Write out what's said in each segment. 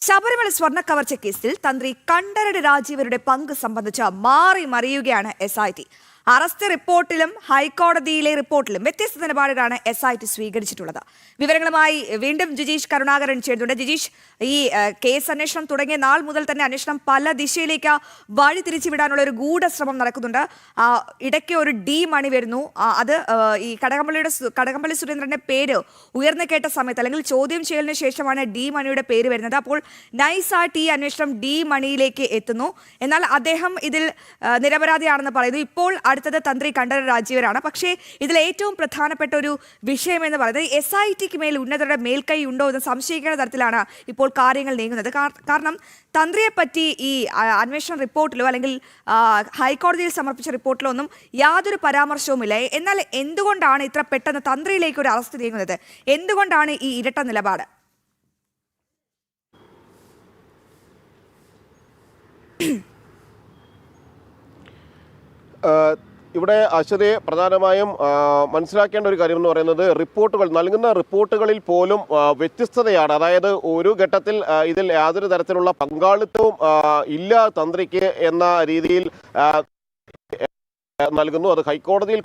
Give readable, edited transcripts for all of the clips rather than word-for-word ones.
ശബരിമല സ്വർണ്ണ കവർച്ച കേസിൽ തന്ത്രി കണ്ഠരര് രാജീവരുടെ പങ്ക് സംബന്ധിച്ച് മാറി മറിയുകയാണ് SIT. അറസ്റ്റ് റിപ്പോർട്ടിലും ഹൈക്കോടതിയിലെ റിപ്പോർട്ടിലും വ്യത്യസ്ത നിലപാടുകളാണ് SIT സ്വീകരിച്ചിട്ടുള്ളത്. വിവരങ്ങളുമായി വീണ്ടും ജിജീഷ് കരുണാകരൻ ചേരുന്നുണ്ട്. ജിജീഷ്, ഈ കേസ് അന്വേഷണം തുടങ്ങിയ നാൾ മുതൽ തന്നെ അന്വേഷണം പല ദിശയിലേക്ക് വഴി തിരിച്ചുവിടാനുള്ള ഒരു ഗൂഢശ്രമം നടക്കുന്നുണ്ട്. ഇടയ്ക്ക് ഒരു ഡി മണി വരുന്നു. അത് ഈ കടകംപള്ളി സുരേന്ദ്രന്റെ പേര് ഉയർന്നു കേട്ട സമയത്ത് അല്ലെങ്കിൽ ചോദ്യം ചെയ്യലിന് ശേഷമാണ് ഡി മണിയുടെ പേര് വരുന്നത്. അപ്പോൾ നൈസായിട്ട് ഈ അന്വേഷണം ഡി മണിയിലേക്ക് എത്തുന്നു. എന്നാൽ അദ്ദേഹം ഇതിൽ നിരപരാധിയാണെന്ന് പറയുന്നു. ഇപ്പോൾ അടുത്തത് തന്ത്രി കണ്ഠരര് രാജീവരാണ്. പക്ഷേ ഇതിൽ ഏറ്റവും പ്രധാനപ്പെട്ട ഒരു വിഷയം എന്ന് പറയുന്നത് SITക്ക് മേൽ ഉന്നതരുടെ മേൽക്കൈ ഉണ്ടോ എന്ന് സംശയിക്കുന്ന തരത്തിലാണ് ഇപ്പോൾ കാര്യങ്ങൾ നീങ്ങുന്നത്. കാരണം തന്ത്രിയെപ്പറ്റി ഈ അന്വേഷണ റിപ്പോർട്ടിലോ അല്ലെങ്കിൽ ഹൈക്കോടതിയിൽ സമർപ്പിച്ച റിപ്പോർട്ടിലോ ഒന്നും യാതൊരു പരാമർശവുമില്ല. എന്നാൽ എന്തുകൊണ്ടാണ് ഇത്ര പെട്ടെന്ന് തന്ത്രിയിലേക്ക് ഒരു അറസ്റ്റ് നീങ്ങുന്നത്? എന്തുകൊണ്ടാണ് ഈ ഇരട്ട നിലപാട്? ഇവിടെ അശ്വതി പ്രധാനമായും മനസ്സിലാക്കേണ്ട ഒരു കാര്യം എന്ന് പറയുന്നത് നൽകുന്ന റിപ്പോർട്ടുകളിൽ പോലും വ്യത്യസ്തതയാണ്. അതായത് ഒരു ഘട്ടത്തിൽ ഇതിൽ യാതൊരു തരത്തിലുള്ള പങ്കാളിത്തവും ഇല്ല തന്ത്രിക്ക് എന്ന രീതിയിൽ നൽകുന്നു. അത് ഹൈക്കോടതിയിൽ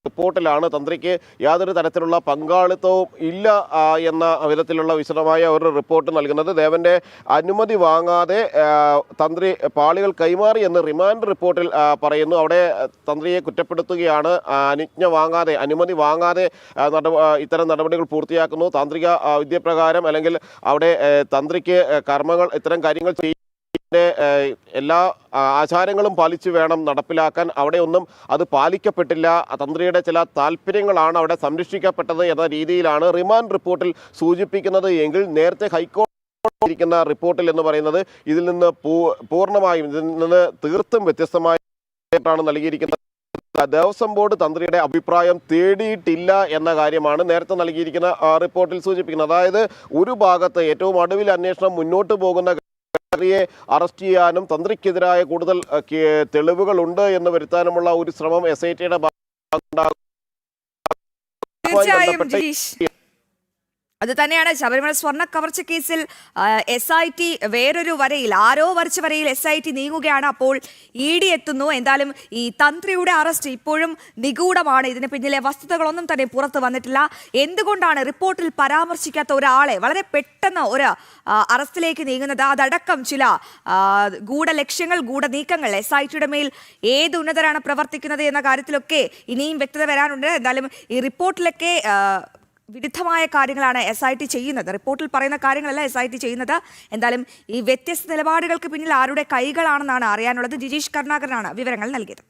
റിപ്പോർട്ടിലാണ് തന്ത്രിക്ക് യാതൊരു തരത്തിലുള്ള പങ്കാളിത്തവും ഇല്ല എന്ന വിധത്തിലുള്ള വിശദമായ ഒരു റിപ്പോർട്ട് നൽകുന്നത്. ദേവന്റെ അനുമതി വാങ്ങാതെ തന്ത്രി പാളികൾ കൈമാറി എന്ന് റിമാൻഡ് റിപ്പോർട്ടിൽ പറയുന്നു. അവിടെ തന്ത്രിയെ കുറ്റപ്പെടുത്തുകയാണ്. അനുമതി വാങ്ങാതെ ഇത്തരം നടപടികൾ പൂർത്തിയാക്കുന്നു. താന്ത്രിക വിദ്യപ്രകാരം അല്ലെങ്കിൽ അവിടെ തന്ത്രിക്ക് ഇത്തരം കാര്യങ്ങൾ എല്ലാ ആചാരങ്ങളും പാലിച്ചു വേണം നടപ്പിലാക്കാൻ. അവിടെയൊന്നും അത് പാലിക്കപ്പെട്ടില്ല. തന്ത്രിയുടെ ചില താല്പര്യങ്ങളാണ് അവിടെ സംരക്ഷിക്കപ്പെട്ടത് എന്ന രീതിയിലാണ് റിമാൻഡ് റിപ്പോർട്ടിൽ സൂചിപ്പിക്കുന്നത്. എങ്കിൽ നേരത്തെ ഹൈക്കോടതി ഇരിക്കുന്ന റിപ്പോർട്ടിൽ എന്ന് പറയുന്നത് ഇതിൽ നിന്ന് പൂർണ്ണമായും ഇതിൽ നിന്ന് തീർത്തും വ്യത്യസ്തമായിട്ടാണ് നൽകിയിരിക്കുന്നത്. ദേവസ്വം ബോർഡ് തന്ത്രിയുടെ അഭിപ്രായം തേടിയിട്ടില്ല എന്ന കാര്യമാണ് നേരത്തെ നൽകിയിരിക്കുന്ന റിപ്പോർട്ടിൽ സൂചിപ്പിക്കുന്നത്. അതായത് ഒരു ഭാഗത്ത് ഏറ്റവും ഒടുവിൽ അന്വേഷണം മുന്നോട്ട് പോകുന്ന അറസ്റ്റ് ചെയ്യാനും തന്ത്രിക്കെതിരായ കൂടുതൽ തെളിവുകളുണ്ട് എന്ന് വരുത്താനുമുള്ള ഒരു ശ്രമം SITയുടെ ഭാഗത്തുണ്ടാകും. അത് തന്നെയാണ് ശബരിമല സ്വർണ്ണ കവർച്ച കേസിൽ SIT വേറൊരു വരയിൽ, ആരോ വരച്ച വരയിൽ SIT നീങ്ങുകയാണ്. അപ്പോൾ ED എത്തുന്നു. എന്തായാലും ഈ തന്ത്രിയുടെ അറസ്റ്റ് ഇപ്പോഴും നിഗൂഢമാണ്. ഇതിന് പിന്നിലെ വസ്തുതകളൊന്നും തന്നെ പുറത്തു വന്നിട്ടില്ല. എന്തുകൊണ്ടാണ് റിപ്പോർട്ടിൽ പരാമർശിക്കാത്ത ഒരാളെ വളരെ പെട്ടെന്ന് ഒരു അറസ്റ്റിലേക്ക് നീങ്ങുന്നത്? അതടക്കം ചില ഗൂഢലക്ഷ്യങ്ങൾ, ഗൂഢനീക്കങ്ങൾ SITയുടെ മേൽ ഏത് ഉന്നതരാണ് പ്രവർത്തിക്കുന്നത് എന്ന കാര്യത്തിലൊക്കെ ഇനിയും വ്യക്തത വരാനുണ്ട്. എന്തായാലും ഈ റിപ്പോർട്ടിലൊക്കെ വിരുദ്ധമായ കാര്യങ്ങളാണ് SIT ചെയ്യുന്നത്. റിപ്പോർട്ടിൽ പറയുന്ന കാര്യങ്ങളല്ല SIT ചെയ്യുന്നത്. എന്തായാലും ഈ വ്യത്യസ്ത നിലപാടുകൾക്ക് പിന്നിൽ ആരുടെ കൈകളാണെന്നാണ് അറിയാനുള്ളത്. ജിജീഷ് കരുണാകരനാണ് വിവരങ്ങൾ നൽകിയത്.